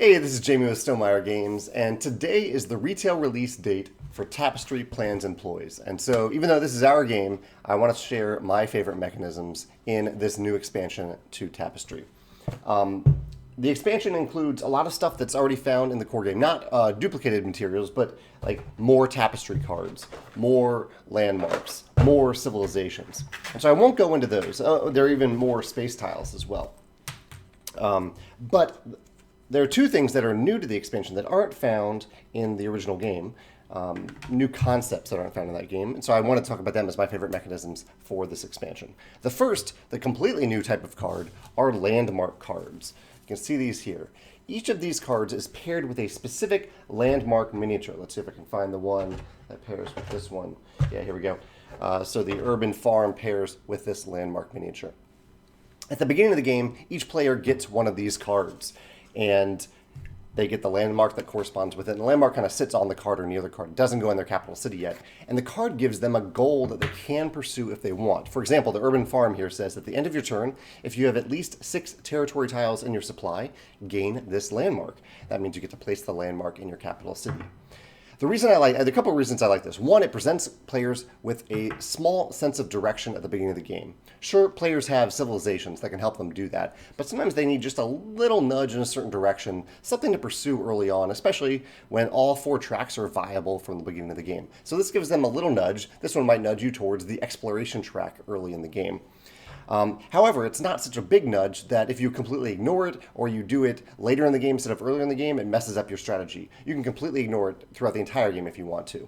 Hey, this is Jamey with Stonemaier Games, and today is the retail release date for Tapestry Plans Ploys. And so, even though this is our game, I want to share my favorite mechanisms in this new expansion to Tapestry. The expansion includes a lot of stuff that's already found in the core game, not duplicated materials, but like more tapestry cards, more landmarks, more civilizations. And so I won't go into those. There are even more space tiles as well. But there are two things that are new to the expansion that aren't found in the original game, new concepts that aren't found in that game, and so I want to talk about them as my favorite mechanisms for this expansion. The first, the completely new type of card, are landmark cards. You can see these here. Each of these cards is paired with a specific landmark miniature. Let's see if I can find the one that pairs with this one. Yeah, here we go. So the urban farm pairs with this landmark miniature. At the beginning of the game, each player gets one of these cards, and they get the landmark that corresponds with it. And the landmark kind of sits on the card or near the card. It doesn't go in their capital city yet. And the card gives them a goal that they can pursue if they want. For example, the urban farm here says at the end of your turn, if you have at least 6 territory tiles in your supply, gain this landmark. That means you get to place the landmark in your capital city. There are a couple of reasons I like this. One, it presents players with a small sense of direction at the beginning of the game. Sure, players have civilizations that can help them do that, but sometimes they need just a little nudge in a certain direction, something to pursue early on, especially when all 4 tracks are viable from the beginning of the game. So this gives them a little nudge. This one might nudge you towards the exploration track early in the game. However, it's not such a big nudge that if you completely ignore it or you do it later in the game instead of earlier in the game, it messes up your strategy. You can completely ignore it throughout the entire game if you want to.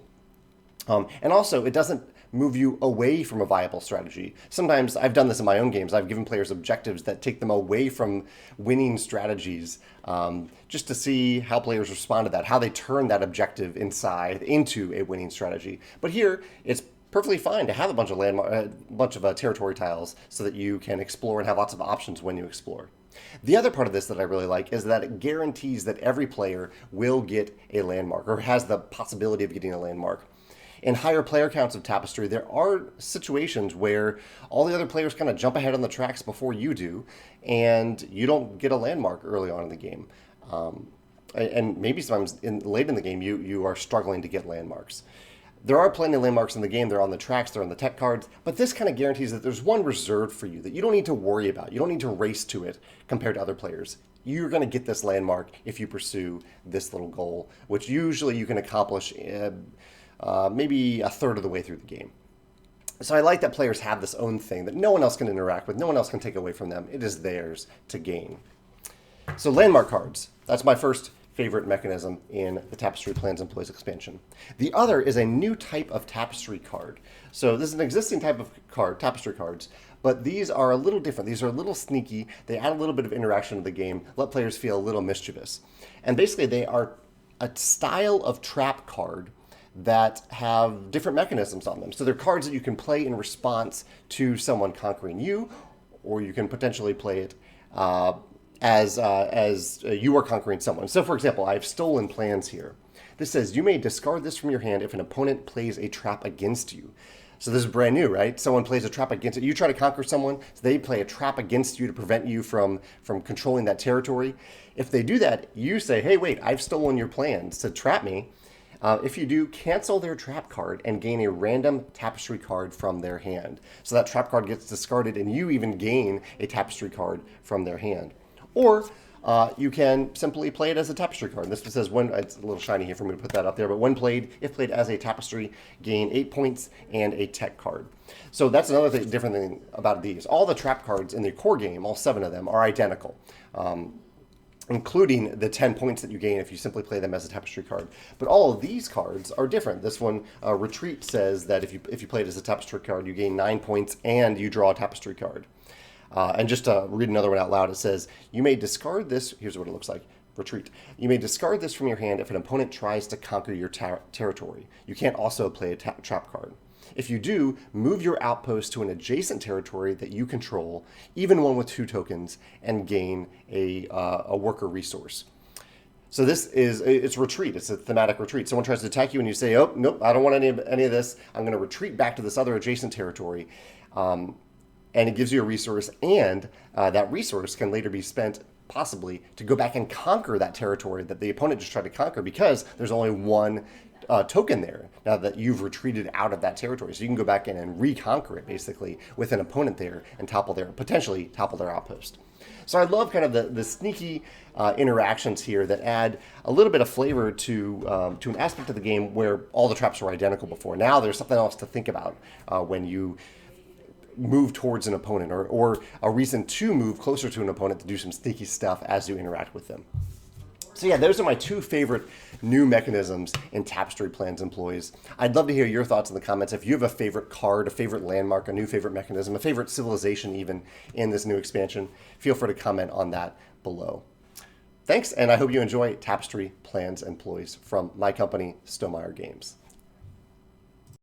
And also, it doesn't move you away from a viable strategy. Sometimes, I've done this in my own games, I've given players objectives that take them away from winning strategies, just to see how players respond to that, how they turn that objective inside into a winning strategy. But here, it's perfectly fine to have a bunch of territory tiles so that you can explore and have lots of options when you explore. The other part of this that I really like is that it guarantees that every player will get a landmark or has the possibility of getting a landmark. In higher player counts of Tapestry, there are situations where all the other players kind of jump ahead on the tracks before you do, and you don't get a landmark early on in the game. And maybe sometimes late in the game, you are struggling to get landmarks. There are plenty of landmarks in the game. They're on the tracks, they're on the tech cards, but this kind of guarantees that there's one reserved for you that you don't need to worry about. You don't need to race to it compared to other players. You're going to get this landmark if you pursue this little goal, which usually you can accomplish maybe a third of the way through the game. So I like that players have this own thing that no one else can interact with, no one else can take away from them. It is theirs to gain. So landmark cards, that's my first favorite mechanism in the Tapestry Plans Ploys expansion. The other is a new type of tapestry card. So this is an existing type of card, tapestry cards, but these are a little different. These are a little sneaky. They add a little bit of interaction to the game, let players feel a little mischievous. And basically they are a style of trap card that have different mechanisms on them. So they're cards that you can play in response to someone conquering you, or you can potentially play it as you are conquering someone. So for example, I have stolen plans here. This says you may discard this from your hand if an opponent plays a trap against you. So this is brand new, right? Someone plays a trap against you. You try to conquer someone, so they play a trap against you to prevent you from controlling that territory. If they do that, you say, hey, wait, I've stolen your plans to trap me. If you do, cancel their trap card and gain a random tapestry card from their hand. So that trap card gets discarded and you even gain a tapestry card from their hand. Or you can simply play it as a tapestry card. This says it's a little shiny here for me to put that up there, but if played as a tapestry, gain 8 points and a tech card. So that's another different thing about these. All the trap cards in the core game, all 7 of them, are identical, including the 10 points that you gain if you simply play them as a tapestry card. But all of these cards are different. This one, Retreat, says that if you play it as a tapestry card, you gain 9 points and you draw a tapestry card. And just to read another one out loud, it says, you may discard this, here's what it looks like, Retreat. You may discard this from your hand if an opponent tries to conquer your territory. You can't also play a trap card. If you do, move your outpost to an adjacent territory that you control, even one with 2 tokens, and gain a worker resource. So it's retreat. It's a thematic retreat. Someone tries to attack you and you say, oh, nope, I don't want any of this. I'm going to retreat back to this other adjacent territory. And it gives you a resource, and that resource can later be spent possibly, to go back and conquer that territory that the opponent just tried to conquer, because there's only one token there now that you've retreated out of that territory. So you can go back in and reconquer it, basically, with an opponent there and potentially topple their outpost. So I love kind of the sneaky interactions here that add a little bit of flavor to an aspect of the game where all the traps were identical before. Now there's something else to think about when you move towards an opponent, or a reason to move closer to an opponent to do some sneaky stuff as you interact with them. So yeah, those are my two favorite new mechanisms in Tapestry Plans Ploys. I'd love to hear your thoughts in the comments. If you have a favorite card, a favorite landmark, a new favorite mechanism, a favorite civilization even in this new expansion, feel free to comment on that below. Thanks, and I hope you enjoy Tapestry Plans Ploys from my company, Stonemaier Games.